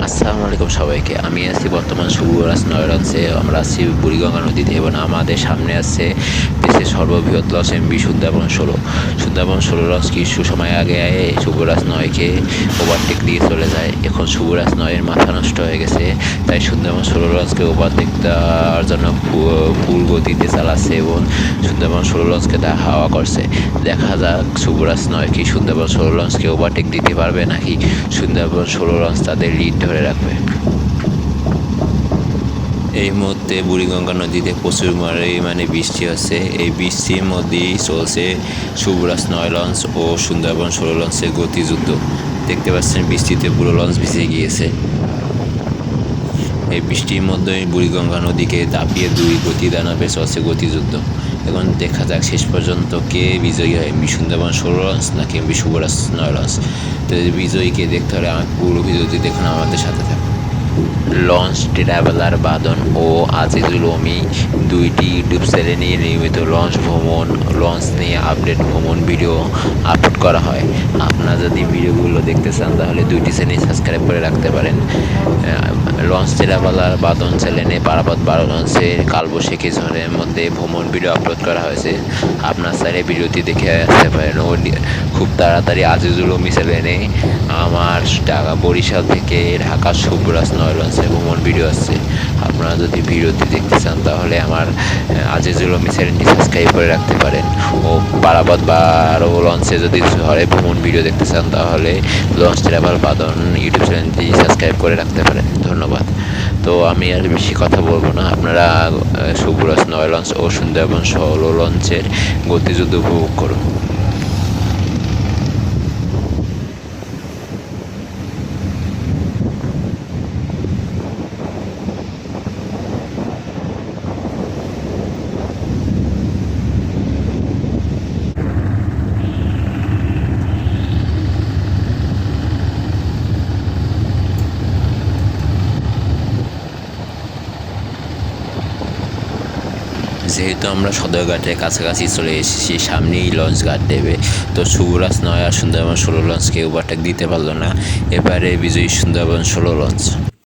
আসসালামু আলাইকুম সবাইকে। আমি আছি বর্তমান শুভরাজ নয়রঞ্জে। আমরা আছি বুড়িগঙ্গা নদীতে এবং আমাদের সামনে আছে দেশের সর্ববৃহৎ launch MV Sundarban 16। Sundarban 16 launch কিছু সময় আগে শুভরাজ 9কে ওভারটেক দিয়ে চলে যায়। এখন শুভরাজ 9-এর মাথা নষ্ট হয়ে গেছে, তাই সুন্দরবন 16 লঞ্চকে ওভারটেক দেওয়ার জন্য ফুল গতিতে চালাচ্ছে এবং সুন্দরবন 16 লঞ্চকে হাওয়া করছে। দেখা যাক শুভরাজ 9 কি সুন্দরবন 16 লঞ্চকে ওভারটেক দিতে পারবে নাকি সুন্দরবন 16 লঞ্চ তাদের লিড ধরে রাখবে। এই মুহূর্তে বুড়িগঙ্গা নদীতে প্রচুর পরিমাণে বৃষ্টি হচ্ছে। এই বৃষ্টির মধ্যেই চলছে শুভরাজ 9 লঞ্চ ও সুন্দরবন 16 লঞ্চের গতিযুদ্ধ। দেখতে পাচ্ছেন বৃষ্টিতে পুরো লঞ্চ ভিজে গিয়েছে। এই বৃষ্টির মধ্যে বুড়িগঙ্গা নদীকে দাপিয়ে দুই গতি দানবে চলছে গতিযুদ্ধ। এখন দেখা যাক শেষ পর্যন্ত কে বিজয়ী হয়, এমভি সুন্দরবন 16 লঞ্চ নাকি এমভি শুভরাজ 9 লঞ্চ। তো বিজয়ীকে দেখতে হলে পুরো ভিডিওটি দেখুন, আমাদের সাথে থাকুন। লঞ্চ ট্রাভেলার বাদন ও আজিজুল ওমি দুইটি ইউটিউব চ্যানেলে নিয়মিত লঞ্চ ভ্রমণ, লঞ্চ নিয়ে আপডেট ভ্রমণ ভিডিও আপলোড করা হয়। আপনারা যদি ভিডিওগুলো দেখতে চান তাহলে দুইটি চ্যানেল সাবস্ক্রাইব করে রাখতে পারেন। লঞ্চ ট্রাভেলার বাদন চ্যানেলে পারাবত 12 লঞ্চের কালবৈশাখী ঝড়ের মধ্যে ভ্রমণ ভিডিও আপলোড করা হয়েছে। আপনার চাইলে ভিডিওটি দেখে আসতে পারেন। ও খুব তাড়াতাড়ি আজিজুল ওমি চ্যানেলে আমার বরিশাল থেকে ঢাকা শুভরাজ 9 লঞ্চের ভ্রমণ ভিডিও আসছে। আপনারা যদি ভিডিওটি দেখতে চান তাহলে আমার আজিজুল ওমি চ্যানেলটি সাবস্ক্রাইব করে রাখতে পারেন। ও পারাবত 12 লঞ্চে যদি ঝড়ে ভ্রমণ ভিডিও দেখতে চান তাহলে লঞ্চ ট্রাভেল বাদন ইউটিউব চ্যানেলটি সাবস্ক্রাইব করে রাখতে পারেন। ধন্যবাদ। তো আমি আর বেশি কথা বলবো না, আপনারা শুভরাজ 9 লঞ্চ ও সুন্দরবন 16 লঞ্চের গতিযুদ্ধ উপভোগ করুন। যেহেতু আমরা সদরঘাটের কাছাকাছি চলে এসেছি, সামনেই লঞ্চ ঘাট দেবে, তো শুভরাজ 9 আর সুন্দরবন 16 লঞ্চকে ওভারটেক দিতে পারলো না। এবারে বিজয়ী সুন্দরবন 16 লঞ্চ।